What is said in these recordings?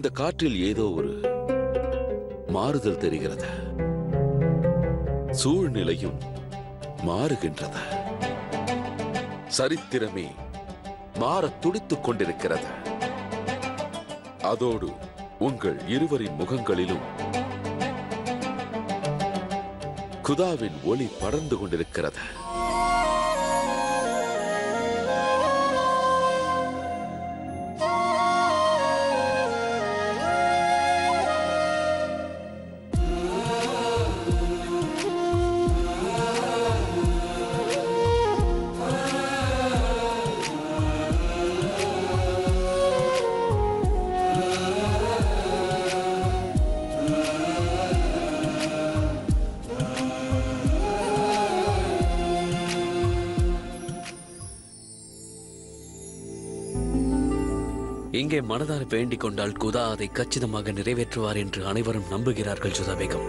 இந்த காற்றில் ஏதோ ஒரு மாறுதல் தெரிகிறது. சூழ்நிலையும் மாறுகின்றது. சரித்திரமே மாற துடித்துக் கொண்டிருக்கிறது. அதோடு உங்கள் இருவரின் முகங்களிலும் குதாவின் ஒளி படர்ந்து கொண்டிருக்கிறது. இங்கே மனதார வேண்டிக் கொண்டால் குதா அதை கச்சிதமாக நிறைவேற்றுவார் என்று அனைவரும் நம்புகிறார்கள் ஜோதா பேகம்.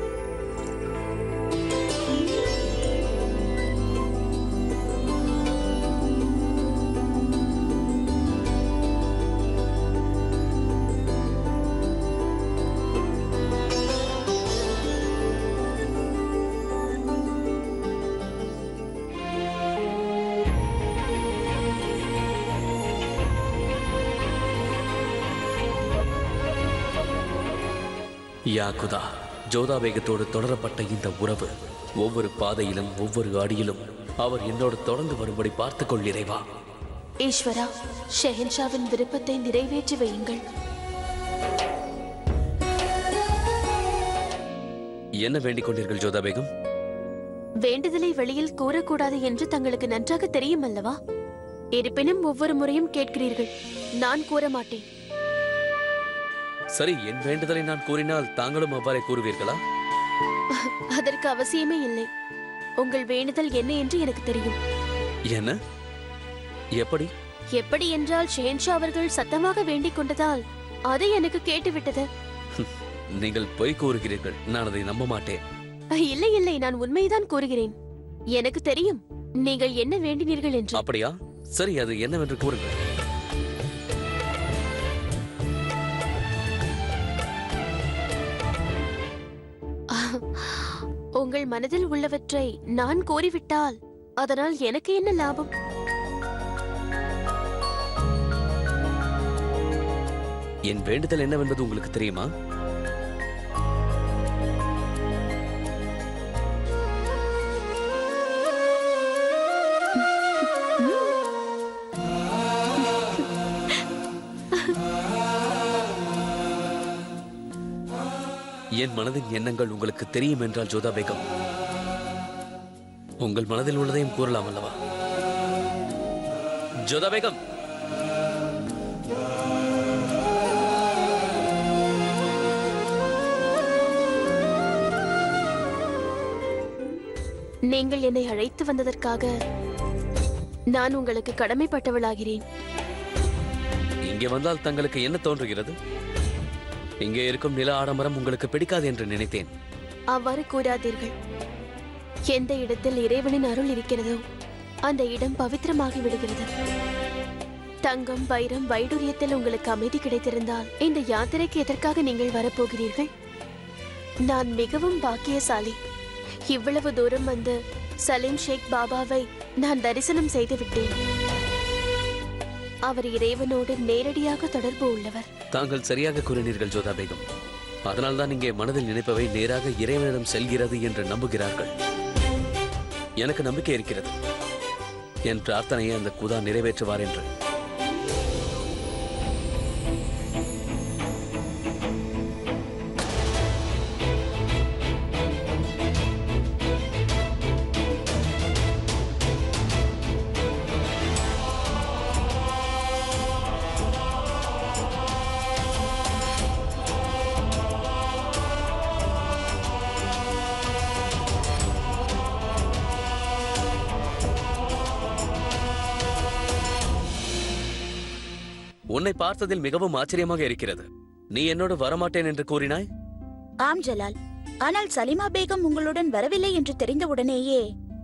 யா குதா, ஜோதா பேகத்தோடு தொடரப்பட்ட இந்த உறவு ஒவ்வொரு பாதையிலும் ஒவ்வொரு அடியிலும் அவர் என்னோடு தொடர்ந்து வரும்படி பார்த்துக்கொள் இறைவா. ஈஸ்வரா, ஷெஹன்ஷாவின் விருப்பத்தை நிறைவேற்றி வையுங்கள். என்ன வேண்டிக் கொண்டீர்கள் ஜோதா பேகம்? வேண்டுதலை வெளியில் கூறக்கூடாது என்று தங்களுக்கு நன்றாக தெரியும் அல்லவா? இருப்பினும் ஒவ்வொரு முறையும் கேட்கிறீர்கள். நான் கூற மாட்டேன். சரி, என் வேண்டுதலை நான் கூறினால் தாங்களும் அவ்வாறே கூறுவீர்களா? அதற்கு அவசியமே இல்லை. உங்கள் வேண்டுதல் என்ன என்று எனக்கு தெரியும். என்ன? எப்படி? எப்படி என்றால் ஷெஹன்ஷா அவர்கள் சத்தமாக வேண்டிக் கொண்டதால் அதை எனக்கு கேட்டுவிட்டது. நீங்கள் பொய் கூறுகிறீர்கள். நான் அதை நம்ப மாட்டேன். இல்லை இல்லை, நான் உண்மைதான் கூறுகிறேன். எனக்கு தெரியும் நீங்கள் என்ன வேண்டினீர்கள் என்று. அப்படியா? சரி, அது என்னவென்று கூறுங்கள். உங்கள் மனதில் உள்ளவற்றை நான் கூறிவிட்டால் அதனால் எனக்கு என்ன லாபம்? என் வேண்டுதல் என்னவென்பது உங்களுக்கு தெரியுமா? என் மனதின் எண்ணங்கள் உங்களுக்கு தெரியும் என்றால் ஜோதா பேகம், உங்கள் மனதில் உள்ளதையும் கூறலாம் அல்லவா? ஜோதா பேகம், நீங்கள் என்னை அழைத்து வந்ததற்காக நான் உங்களுக்கு கடமைப்பட்டவளாகிறேன். இங்கே வந்தால் தங்களுக்கு என்ன தோன்றுகிறது? இங்கே இருக்கும் நில ஆடம்பரம் உங்களுக்கு பிடிக்காது என்று நினைத்தேன். அவ்வாறு கூறாதீர்கள். எந்த இடத்தில் இறைவனின் அருள் இருக்கிறதோ அந்த இடம் பவித்திரமாகி விடுகிறது. தங்கம், வைரம், வைடூரியத்தில் உங்களுக்கு அமைதி கிடைத்திருந்தால் இந்த யாத்திரைக்கு எதற்காக நீங்கள் வரப்போகிறீர்கள்? நான் மிகவும் பாக்கியசாலி. இவ்வளவு தூரம் வந்து சலீம் ஷேக் பாபாவை நான் தரிசனம் செய்து விட்டேன். அவர் இறைவனோடு நேரடியாக தொடர்பு உள்ளவர். தாங்கள் சரியாக கூறினீர்கள் ஜோதா பேகம். அதனால்தான் இங்கே மனதில் நினைப்பவை நேராக இறைவனிடம் செல்கிறது என்று நம்புகிறார்கள். எனக்கு நம்பிக்கை இருக்கிறது. என் பிரார்த்தனையை அந்த குதா நிறைவேற்றுவார் என்று. உன்னை பார்த்ததில் மிகவும் ஆச்சரியமாக இருக்கிறது. நீ என்னோடு வரமாட்டேன் என்று கூறினாய். ஆம் ஜலால், ஆனால் சலிமா பேகம் உங்களுடன் வரவில்லை என்று தெரிந்தவுடனேயே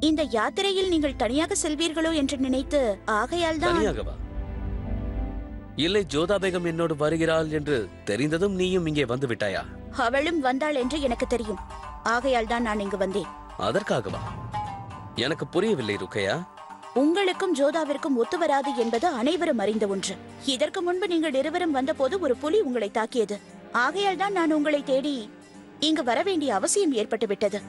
இந்த யாத்திரையில் நீங்கள் தனியாக செல்வீர்களோ என்று நினைத்து, ஆகையால் தான். தனியாகவா? இல்லை, ஜோதா பேகம் என்னோடு வருகிறாள் என்று தெரிந்ததும் நீயும் இங்கே வந்து விட்டாயா? அவளும் வந்தாள் என்று எனக்கு தெரியும். ஆகையால் தான் நான் இங்கு வந்தேன். அதற்காகவா? எனக்கு புரியவில்லை ருக்கையா. உங்களுக்கும் ஜோதாவிற்கும் ஒத்து வராது என்பது அனைவரும் அறிந்த ஒன்று. இதற்கு முன்பு நீங்கள் இருவரும் வந்தபோது ஒரு புலி உங்களை தாக்கியது. ஆகையால் தான் நான் உங்களை தேடி இங்கு வர வேண்டிய அவசியம் ஏற்பட்டு விட்டது.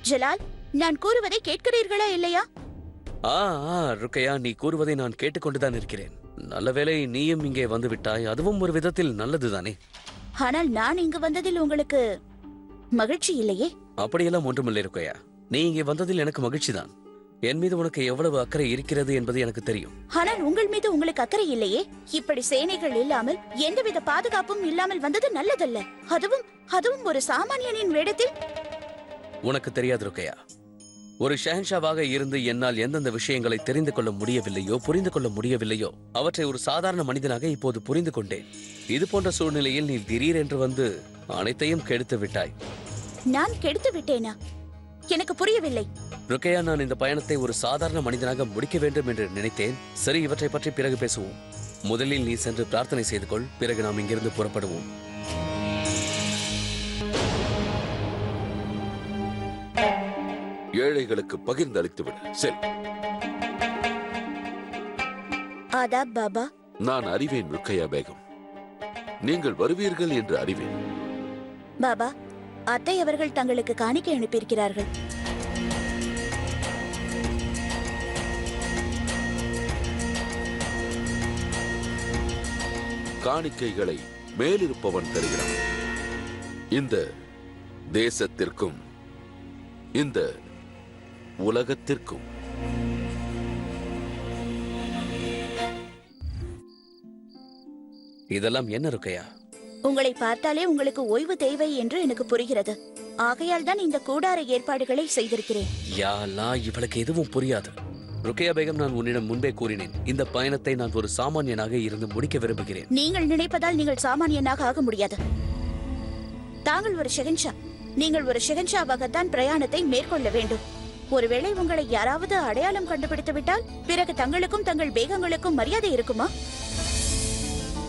ஜலால், நான் கூறுவதை கேட்கிறீர்களா இல்லையா? ருக்கையா, நீ கூறுவதை நான் கேட்டுக்கொண்டுதான் இருக்கிறேன். நல்லவேளை நீயும் இங்கே வந்து விட்டாய். அதுவும் ஒரு விதத்தில் நல்லதுதானே. ஆனால் நான் இங்கு வந்ததில் உங்களுக்கு மகிழ்ச்சி இல்லையே? அப்படியெல்லாம் ஒன்றுமில்லை ருக்கையா. நீ இங்கே வந்ததில் எனக்கு மகிழ்ச்சிதான். என் மீது உனக்கு எவ்வளவு அக்கறை இருக்கிறது என்பது எனக்கு தெரியும். ஆனால் உங்கள் மீது உங்களுக்கு அக்கறை இல்லையே. இப்படி சேனைகள் இல்லாமல் எந்தவித பாதுகாப்பும் இல்லாமல் வந்தது நல்லதல்ல. அதுவும் ஒரு சாமானியனின் வேடத்தில். உனக்கு தெரியாது ருக்கையா, ஒரு ஷஹன்ஷாவாக இருந்து என்னால் எந்தெந்த விஷயங்களை தெரிந்து கொள்ள முடியவில்லையோ, புரிந்து கொள்ள முடியவில்லையோ, அவற்றை ஒரு சாதாரண மனிதனாக இப்போது புரிந்து கொண்டேன். இது போன்ற சூழ்நிலையில் நீ திடீரென்று வந்து அனைத்தையும் கெடுத்து விட்டாய். நான் கெடுத்து விட்டேனா? எனக்கு புரியவில்லை. ருக்கையா, நான் இந்த பயணத்தை ஒரு சாதாரண மனிதனாக முடிக்க வேண்டும் என்று நினைத்தேன். சரி, இவற்றை பற்றி பிறகு பேசுவோம். முதலில் நீ சென்று பிரார்த்தனை செய்து கொள். பிறகு நாம் இங்கிருந்து புறப்படுவோம். ஏழைகளுக்கு பகிர்ந்தளித்துவிடு. செல். ஆதாப் பாபா. நான் அறிவேன் ருக்கையா பேகம், நீங்கள் வருவீர்கள் என்று அறிவேன். பாபா, அத்தை அவர்கள் தங்களுக்கு காணிக்கை அனுப்பியிருக்கிறார்கள். காணிக்கைகளை மேலிருப்பவன் தருகிறான். இந்த தேசத்திற்கும் இந்த உலகத்திற்கும். இதெல்லாம் என்ன ருக்கையா? உங்களை பார்த்தாலே உங்களுக்கு ஓய்வு தேவை என்று எனக்கு புரிகிறது. ஆகையால் தான் இந்த கூடார ஏற்பாடுகளை செய்திருக்கிறேன். யா அல்லாஹ், இவளுக்கு எதுவும் புரியாது. ருக்கையா பேகம், நான் உன்னிடம் முன்பே கூறினேன், இந்த பயணத்தை நான் ஒரு சாமானியனாக இருந்து முடிக்க விரும்புகிறேன். நீங்கள் நினைப்பதால் நீங்கள் சாமானியனாக ஆக முடியாது. தாங்கள் ஒரு ஷெஹன்ஷா. நீங்கள் ஒரு ஷெஹன்ஷாவாகத்தான் பிரயாணத்தை மேற்கொள்ள வேண்டும். ஒருவேளை உங்களை யாராவது அடையாளம் கண்டுபிடித்து விட்டால் பிறகு தங்களுக்கும் தங்கள் பேகங்களுக்கும் மரியாதை இருக்குமா?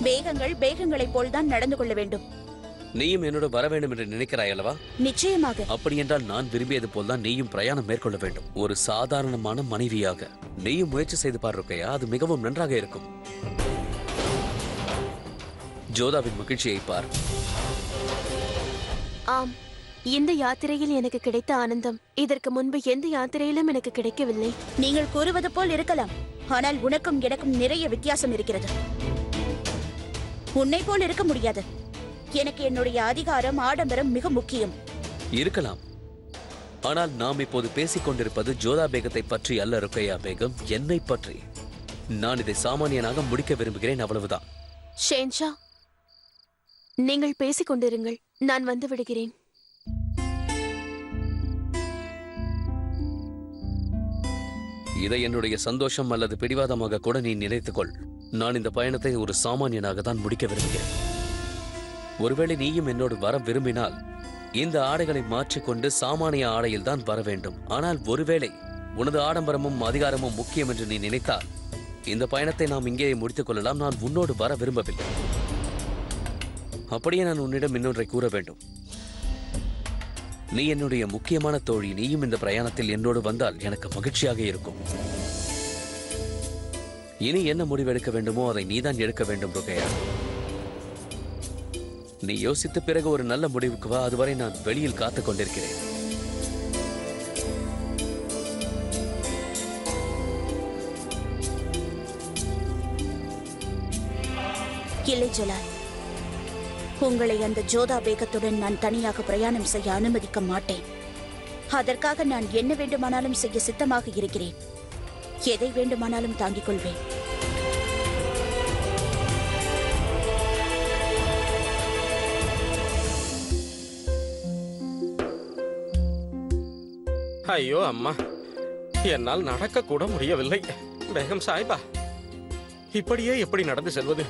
பேகங்களைப் போல்தான் நடந்து கொள்ள வேண்டும். நீயும் என்னோட வர வேண்டும் என்று நினைக்கிறாய் அல்லவா? நிச்சயமாக. அப்படி என்றால் நான் விரும்பியது போல்தான் நீயும் பிரயாணம் மேற்கொள்ள வேண்டும். ஒரு சாதாரணமான மனைவியாக நீயும் முயற்சி செய்து பார் ருக்கையா, அது மிகவும் நன்றாக இருக்கும். ஜோதாவின் மகிழ்ச்சியை பார். ஆம், இந்த யாத்திரையில் எனக்கு கிடைத்த ஆனந்தம் இதற்கு முன்பு எந்த யாத்திரையிலும் எனக்கு கிடைக்கவில்லை. நீங்கள் கூறுவது போல் இருக்கலாம். ஆனால் உனக்கும் எனக்கும் நிறைய வித்தியாசம் இருக்கிறது. உன்னை போல் இருக்க முடியாது. எனக்கு என்னுடைய அதிகாரம், ஆடம்பரம் மிக முக்கியம். இருக்கலாம். ஆனால் நாம் இப்போது பேசிக் கொண்டிருப்பது ஜோதா பேகத்தை பற்றி அல்ல ருக்கையா பேகம், என்னை பற்றி. நான் இதை சாமானியனாக முடிக்க விரும்புகிறேன், அவ்வளவுதான். ஷேன்ஷா, நீங்கள் பேசிக் கொண்டிருங்கள், நான் வந்து விடுகிறேன். இதை என்னுடைய சந்தோஷம் அல்லது பிடிவாதமாக கூட நீ நினைத்துக்கொள். நான் இந்த பயணத்தை ஒரு சாமானியனாக தான் முடிக்க விரும்புகிறேன். ஒருவேளை நீயும் என்னோடு வர விரும்பினால் இந்த ஆடைகளை மாற்றிக்கொண்டு சாமானிய ஆடையில் தான் வர வேண்டும். ஆனால் ஒருவேளை உனது ஆடம்பரமும் அதிகாரமும் முக்கியம் என்று நீ நினைத்தால் இந்த பயணத்தை நாம் இங்கேயே முடித்துக் கொள்ளலாம். நான் உன்னோடு வர விரும்பவில்லை. அப்படியே நான் உன்னிடம் இன்னொன்றை கூற வேண்டும். நீ என்னுடைய முக்கியமான தோழி. நீயும் இந்த பிரயாணத்தில் என்னோடு வந்தால் எனக்கு மகிழ்ச்சியாக இருக்கும். இனி என்ன முடிவெடுக்க வேண்டுமோ அதை நீதான் எடுக்க வேண்டும் ருக்கையா. நீ யோசித்த பிறகு ஒரு நல்ல முடிவுக்கு வா. அதுவரை நான் வெளியில் காத்துக் கொண்டிருக்கிறேன். இல்லை ஜலால், உங்களை அந்த ஜோதா பேகத்துடன் நான் தனியாக பிரயாணம் செய்ய அனுமதிக்க மாட்டேன். அதற்காக நான் என்ன வேண்டுமானாலும் செய்ய சித்தமாக இருக்கிறேன். எதை வேண்டுமானாலும் தாங்கிக் கொள்வேன். ஐயோ அம்மா, என்னால் நடக்க கூட முடியவில்லை. பேகம் சாஹிபா, இப்படியே எப்படி நடந்து செல்வது?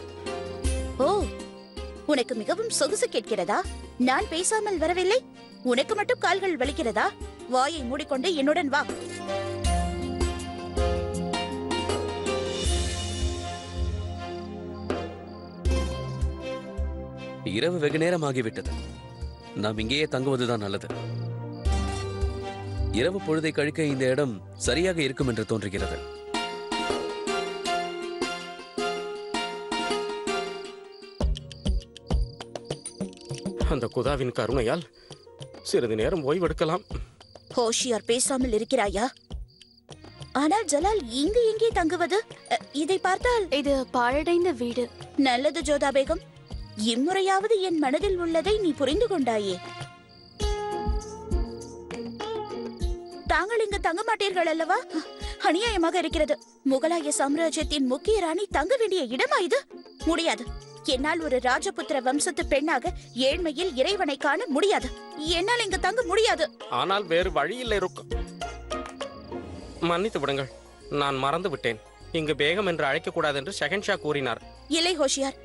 ஓ, உனக்கு மிகவும் சொகுசு கேட்கிறதா? நான் பேசாமல் வரவில்லை, உனக்கு மட்டும் கால்கள் வலிக்கிறதா? வாயை மூடிக்கொண்டு என்னுடன் வா. இரவு வெகு நேரம் ஆகிவிட்டது. நாம் இங்கேயே தங்குவதுதான் நல்லது. இரவு பொழுதை கழிக்க இந்த இடம் சரியாக இருக்கும் என்று தோன்றுகிறது. அந்த குதாவின் கருணையால் சிறிது நேரம் ஓய்வெடுக்கலாம். ஹோஷியார், பேசாமல் இருக்கிறாயா? ஆனால் ஜலால் இங்கு எங்கே தங்குவது? இதை பார்த்தால் இது பாழடைந்த வீடு. நல்லது ஜோதா பேகம், இம்முறையாவது என் மனதில் உள்ளதை நீ புரிந்து கொண்டாயே. தாங்கள் இங்கு தங்க மாட்டீர்கள் அல்லவா? அநியாயமாக இருக்கிறது. முகலாய சாம்ராஜ்யத்தின் முக்கிய ராணி தங்க வேண்டிய இடமா இது? முடியாது. என்னால் ஒரு ராஜபுத்திர வம்சத்து பெண்ணாக ஏழ்மையில் இறைவனை காண முடியாது. என்னால் இங்கு தங்க முடியாது. ஆனால் வேறு வழியில் இருக்கும். மன்னித்து விடுங்கள், நான் மறந்து விட்டேன். இங்கு பேகம் என்று அழைக்க கூடாது என்று ஷெஹன்ஷா கூறினார். இல்லை ஹோஷியார்,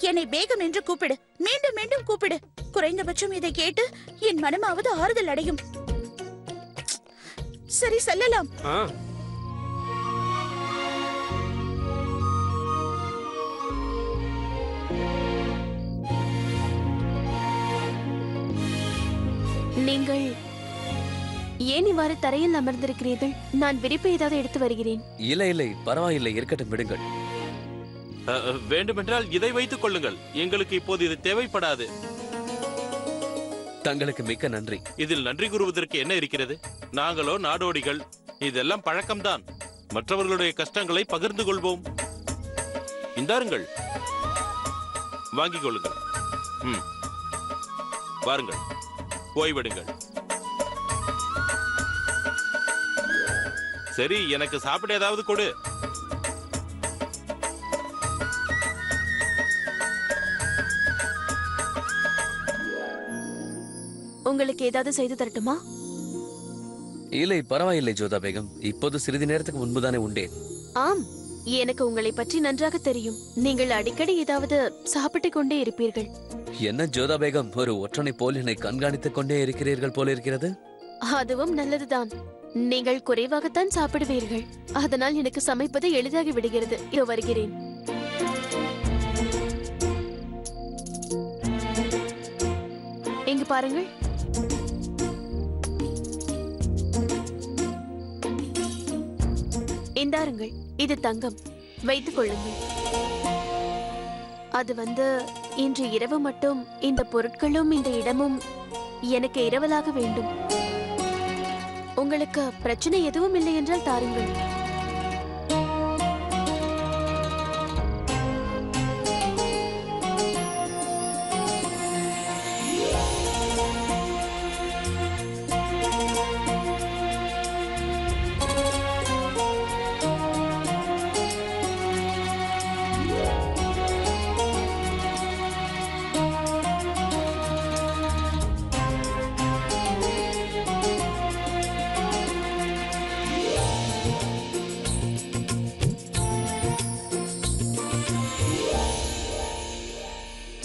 என்னை பேகம் என்று கூப்பிடு. மீண்டும் மீண்டும் கூப்பிடு. குறைந்தபட்சம் இதை கேட்டு என் மனமாவது ஆறுதல் அடையும். சரி, செல்லலாம். நீங்கள் ஏன் இவ்வாறு தரையில் அமர்ந்திருக்கிறீர்கள்? நான் விரிப்பு ஏதாவது எடுத்து வருகிறேன். இல்லை இல்லை, பரவாயில்லை, இருக்கட்டும், விடுங்கள். வேண்டுமென்றால் இதை வைத்துக் கொள்ளுங்கள். எங்களுக்கு இப்போது இது தேவைப்படாது. தங்களுக்கு மிக்க நன்றி. இதில் நன்றி கூறுவதற்கு என்ன இருக்கிறது? நாங்களோ நாடோடிகள். இதெல்லாம் பழக்கம்தான். மற்றவர்களுடைய கஷ்டங்களை பகிர்ந்து கொள்வோம். இந்தாருங்கள், வாங்கிக் கொள்ளுங்கள். வாருங்கள், ஓய்வெடுங்கள். சரி, எனக்கு சாப்பிட ஏதாவது கொடு. உங்களுக்கு ஏதாவது செய்து தரட்டுமா? இல்லை, பரவாயில்லை ஜோதா பேகம். இப்போது சிறிது நேரத்துக்கு முன்புதானே உண்டேன். ஆம், எனக்கு உங்களை பற்றி நன்றாக தெரியும். நீங்கள் அடிக்கடி ஏதாவது சாப்பிட்டுக் கொண்டே இருப்பீர்கள். என்ன ஜோதா பேகம், ஒரு ஒற்றனை போல் என்னை கண்காணித்துக் கொண்டே இருக்கிறீர்கள் போல இருக்கிறது. அதுவும் நல்லதுதான். நீங்கள் குறைவாகத்தான் சாப்பிடுவீர்கள். அதனால் எனக்கு சமைப்பது எளிதாகி விடுகிறது. இதோ வருகிறேன். இங்கு பாருங்கள். இந்தாருங்கள், இது தங்கம். வைத்துக் கொள்ளுங்கள். அது இன்று இரவு மட்டும் இந்த பொருட்களும் இந்த இடமும் எனக்கு இரவலாக வேண்டும். உங்களுக்கு பிரச்சனை எதுவும் இல்லை என்றால் தாருங்கள்.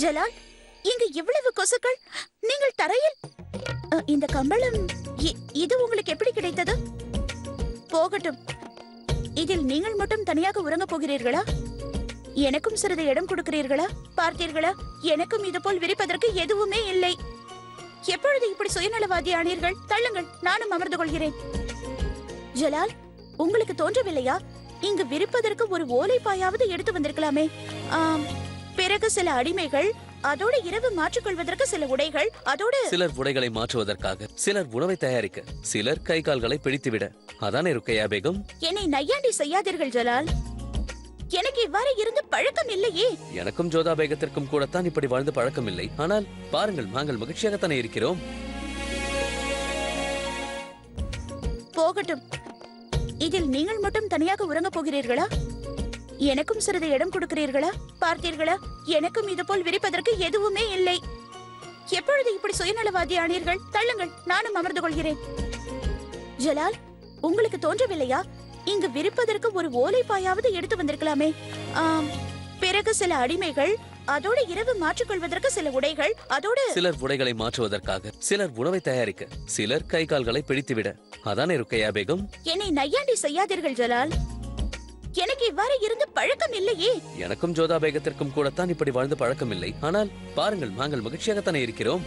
ஜலால், இங்கு இவ்வளவு கொசுக்கள். நீங்கள் தரையில் இந்த கம்பளம் இது உங்களுக்கு எப்படி கிடைத்தது? போகட்டும். இதில் நீங்கள் மட்டும் தனியாக உறங்க போகிறீர்களா? எனக்கும் சிறிது இடம் கொடுக்கிறீர்களா? பார்த்தீர்களா, எனக்கும் இது போல் விரிப்பதற்கு எதுவுமே இல்லை. எப்பொழுது இப்படி சுயநலவாதி ஆனீர்கள்? தள்ளுங்கள், நானும் அமர்ந்து கொள்கிறேன். ஜலால், உங்களுக்கு தோன்றவில்லையா இங்கு விரிப்பதற்கு ஒரு ஓலைப்பாயாவது எடுத்து வந்திருக்கலாமே? பிறகு சில அடிமைகள், அதோடு இரவு மாற்றிக்கொள்வதற்கு சில உடைகள், அதோடு சிலர் உடைகளை மாற்றுவதற்காக, சிலர் உணவை தயாரிக்க, சிலர் கை கால்களை பிடித்துவிட. அதானே ருக்கையா பேகம்? என்னை நையாண்டி செய்யாதீர்கள் ஜலால். எனக்கு இவ்வாறு இருந்து பழக்கம் இல்லையே. எனக்கும் ஜோதா பேகத்திற்கும் கூடத்தான் இப்படி வாழ்ந்து பழக்கம் இல்லை. ஆனால் பாருங்கள், நாங்கள் மகிழ்ச்சியாகத்தானே இருக்கிறோம். போகட்டும். இதில் நீங்கள் மட்டும் தனியாக உறங்க போகிறீர்களா? எனக்கும் சிறிது இடம் கொடுக்கிறீர்களா? பார்த்தீர்களா, எனக்கும் இது போல் விரிப்பதற்கு எதுவுமே இல்லை. எப்பொழுது இப்படி சுயநலவாதி ஆனீர்கள்? தள்ளுங்கள், நானும் அமர்ந்து கொள்கிறேன். ஜலால், உங்களுக்கு தோன்றவில்லையா இங்கு விரிப்பதற்கு ஒரு ஓலைப்பாயாவது எடுத்து வந்திருக்கலாமே? பிறகு சில அடிமைகள், அதோடு இரவு மாற்றிக்கொள்வதற்கு சில உடைகள், அதோடு சிலர் உடைகளை மாற்றுவதற்காக, சிலர் உணவை தயாரிக்க, சிலர் கை கால்களை பிடித்துவிட. அதானே ருக்கையா பேகம்? என்னை நையாண்டி செய்யாதீர்கள் ஜலால். எனக்கு இவ்வாறு இருந்து பழக்கம் இல்லையே. எனக்கும் ஜோதா பேகத்திற்கும் கூடத்தான் இப்படி வாழ்ந்து பழக்கம் இல்லை. ஆனால் பாருங்கள், நாங்கள் மகிழ்ச்சியாகத்தானே இருக்கிறோம்.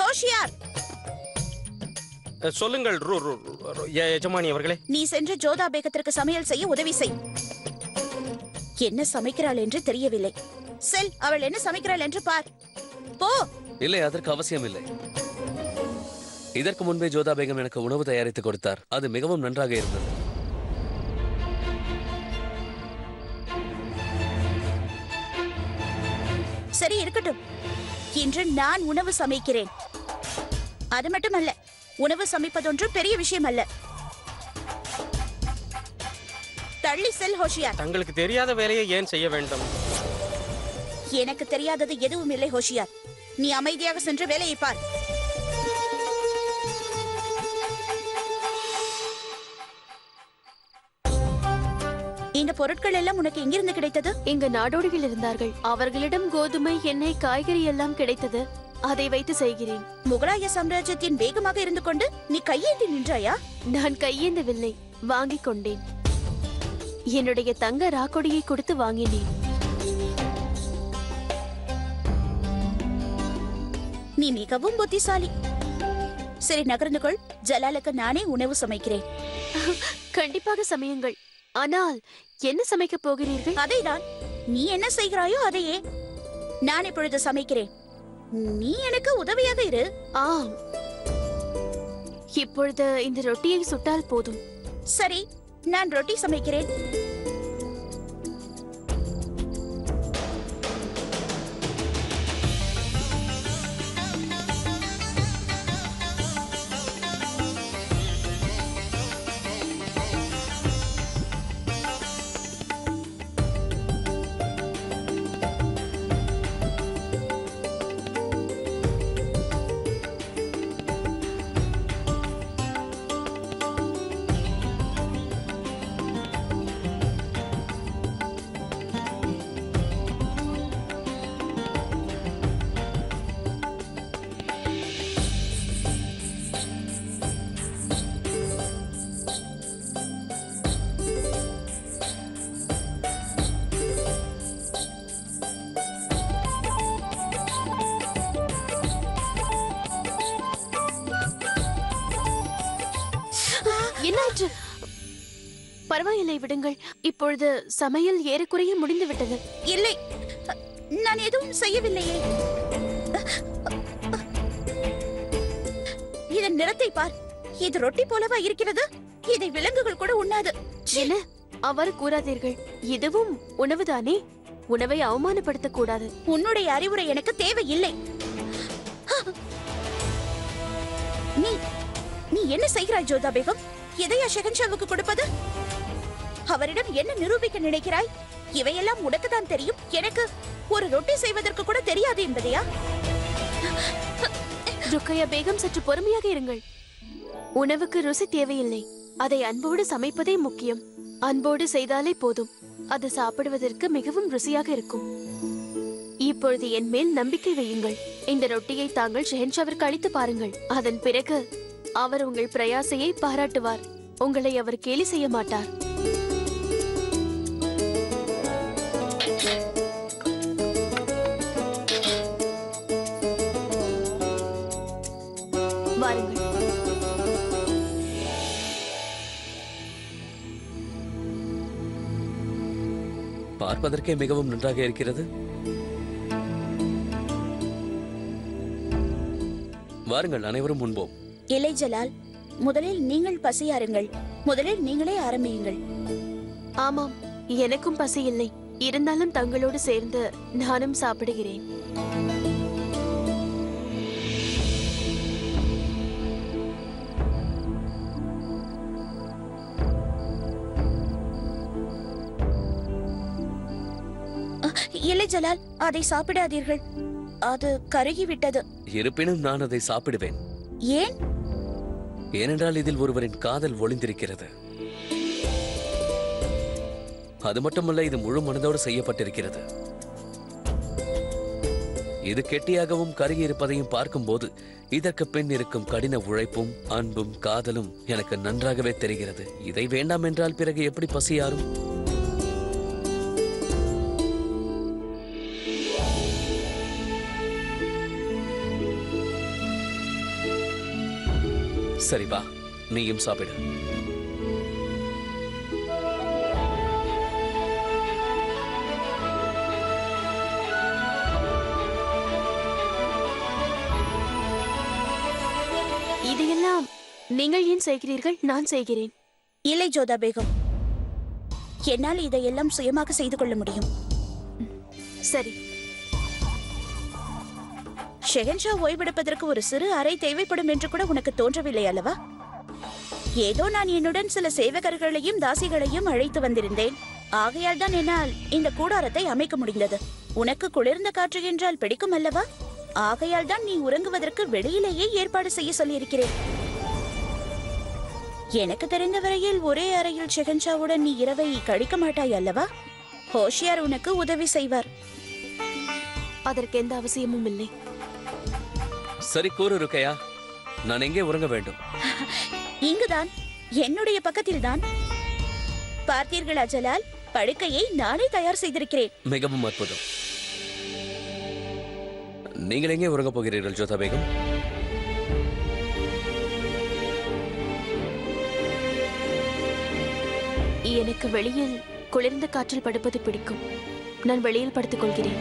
ஹோஷியார், சொல்லுங்கள் எஜமானி அவர்களே. நீ சென்று ஜோதா பேகத்திற்கு சமையல் செய்ய உதவி செய். என்ன சமைக்கிறாள் என்று தெரியவில்லை. செல், அவள் என்ன சமைக்கிறாள் என்று பார். போ. இல்லை, அதற்கு அவசியம் இல்லை. இதற்கு முன்பே ஜோதா பேகம் எனக்கு உணவு தயாரித்து கொடுத்தார். அது மிகவும் நன்றாக இருந்தது. சரி, இருக்கட்டும். இன்று நான் உணவு சமைக்கிறேன். அது மட்டுமல்ல, உணவு சமைப்பதொன்றும் பெரிய விஷயம் அல்ல. தள்ளி செல் ஹோஷியார். தங்களுக்கு தெரியாத வேலையை ஏன் செய்ய வேண்டும்? எனக்கு தெரியாதது எதுவும் இல்லை ஹோஷியார். நீ அமைதியாக சென்று வேலையை பார். இந்த பொருட்கள் எல்லாம் உனக்கு எங்கிருந்து கிடைத்தது? இங்க நாடோடிகள் இருந்தார்கள். அவர்களிடம் கோதுமை, எண்ணெய், காய்கறி எல்லாம் கிடைத்தது. அதை வைத்து செய்கிறேன். முகலாய சாம்ராஜ்யத்தின் வேகமாக இருந்து கொண்டு நீ கையேந்தி நின்றாயா? நான் கையேந்தவில்லை, வாங்கிக் கொண்டேன். என்னுடைய தங்க ராக்கொடியை கொடுத்து வாங்கினேன். நீ மிகவும் புத்திசாலி. சரி, நகர்ந்து கொள். ஜலாலுக்கு நானே உணவு சமைக்கிறேன். கண்டிப்பாக சமையுங்கள். ஆனால் என்ன சமைக்க போகிறீர்கள்? அதைதான். நீ என்ன செய்கிறாயோ அதையே நான் இப்பொழுது சமைக்கிறேன். நீ எனக்கு உதவியாக இரு. ஆம், இப்பொழுது இந்த ரொட்டியை சுட்டால் போதும். சரி, நான் ரொட்டி சமைக்கிறேன். என்னாச்சு? பரவாயில்லை, விடுங்கள். இப்பொழுது சமையல் ஏறக்குறைய முடிந்து விட்டது. இல்லை, நான் எதுவும் செய்யவில்லையே. இதன் நிறத்தை பார். இது ரொட்டி போலவா இருக்கிறது? இதை விலங்குகள் கூட உண்ணாது. என்ன, அவ்வாறு கூறாதீர்கள். இதுவும் உணவுதானே. உணவை அவமானப்படுத்தக் கூடாது. உன்னுடைய அறிவுரை எனக்கு தேவையில்லை. நீ நீ என்ன செய்கிறாய் ஜோதா பேகம்? எதையா ஷெகன்ஷாவுக்கு கொடுப்பது? அவரிடம் என்ன நிரூபிக்க நினைக்கிறாய்? இவையெல்லாம் உனக்கு தான் தெரியும், எனக்கு ஒரு ரொட்டி செய்வதற்கு கூட தெரியாது என்பதையா? ருக்கையா பேகம், சற்று பொறுமையாக இருங்கள். உணவுக்கு ருசி தேவையில்லை, அதை அன்போடு சமைப்பதே முக்கியம். அன்போடு செய்தாலே போதும், அது சாப்பிடுவதற்கு மிகவும் ருசியாக இருக்கும். இப்பொழுது என் மேல் நம்பிக்கை வையுங்கள். இந்த ரொட்டியை தாங்கள் ஷெஹன்ஷாவிற்கு அளித்து பாருங்கள். அதன் பிறகு அவர் உங்கள் பிரயாசையை பாராட்டுவார். உங்களை அவர் கேலி செய்ய மாட்டார். வாருங்கள். பார்ப்பதற்கே மிகவும் நன்றாக இருக்கிறது. வாருங்கள், அனைவரும் முன்போம். இல்லை ஜலால், முதலில் நீங்கள் பசியாருங்கள். முதலில் நீங்களே ஆரம்பியுங்கள். ஆமாம், எனக்கும் பசி இல்லை. இருந்தாலும் தங்களோடு சேர்ந்து நானும் சாப்பிடுகிறேன். இல்லை ஜலால், அதை சாப்பிடாதீர்கள். அது கருகிவிட்டது. இருப்பினும் நான் அதை சாப்பிடுவேன். ஏன்? ஏனென்றால் இதில் ஒருவரின் காதல் ஒளிந்திருக்கிறது. அது மட்டுமல்ல, இது முழு மனதோடு செய்யப்பட்டிருக்கிறது. இது கெட்டியாகவும் கருகி இருப்பதையும் பார்க்கும்போது இதற்கு பின் இருக்கும் கடின உழைப்பும் அன்பும் காதலும் எனக்கு நன்றாகவே தெரிகிறது. இதை வேண்டாம் என்றால் பிறகு எப்படி பசியாரும்? சரி வா, நீயும் சாப்பிடு. இதையெல்லாம் நீங்கள் ஏன் செய்கிறீர்கள்? நான் செய்கிறேன். இல்லை ஜோதா பேகம், என்னால் இதையெல்லாம் சுயமாக செய்து கொள்ள முடியும். சரி. ஷெஹன்ஷா ஓய்வெடுப்பதற்கு ஒரு சிறு அறை தேவைப்படும் என்று கூட உனக்கு தோன்றவில்லை அல்லவா? ஏதோ நான் என்னுடன் சில சேவகர்களையும் தாசிகளையும் அழைத்து வந்திருந்தேன். ஆகையால் தான் என்னால் இந்த கூடாரத்தை அமைக்க முடிந்தது. உனக்கு குளிர்ந்த காற்று என்றால் பிடிக்கும் அல்லவா? ஆகையால் தான் நீ உறங்குவதற்கு வெளியிலேயே ஏற்பாடு செய்ய சொல்லியிருக்கிறேன். எனக்கு தெரிந்த வரையில் ஒரே அறையில் ஷெஹன்ஷாவுடன் நீ இரவை கழிக்க மாட்டாய் அல்லவா? ஹோஷியார் உனக்கு உதவி செய்வார். அதற்கு எந்த அவசியமும் இல்லை. சரி கூறு ருக்கையா, நான் எங்கே உறங்க வேண்டும்? இங்குதான், என்னுடைய பக்கத்தில் தான். பார்த்தீர்களா ஜலால், படுக்கையை நானே தயார் செய்திருக்கிறேன். மிகவும் அற்புதம். நீங்கள் எங்கே உறங்கப் போகிறீர்கள் ஜோதா பேகம்? எனக்கு வெளியில் குளிர்ந்த காற்றில் படுப்பது பிடிக்கும். நான் வெளியில் படுத்துக் கொள்கிறேன்.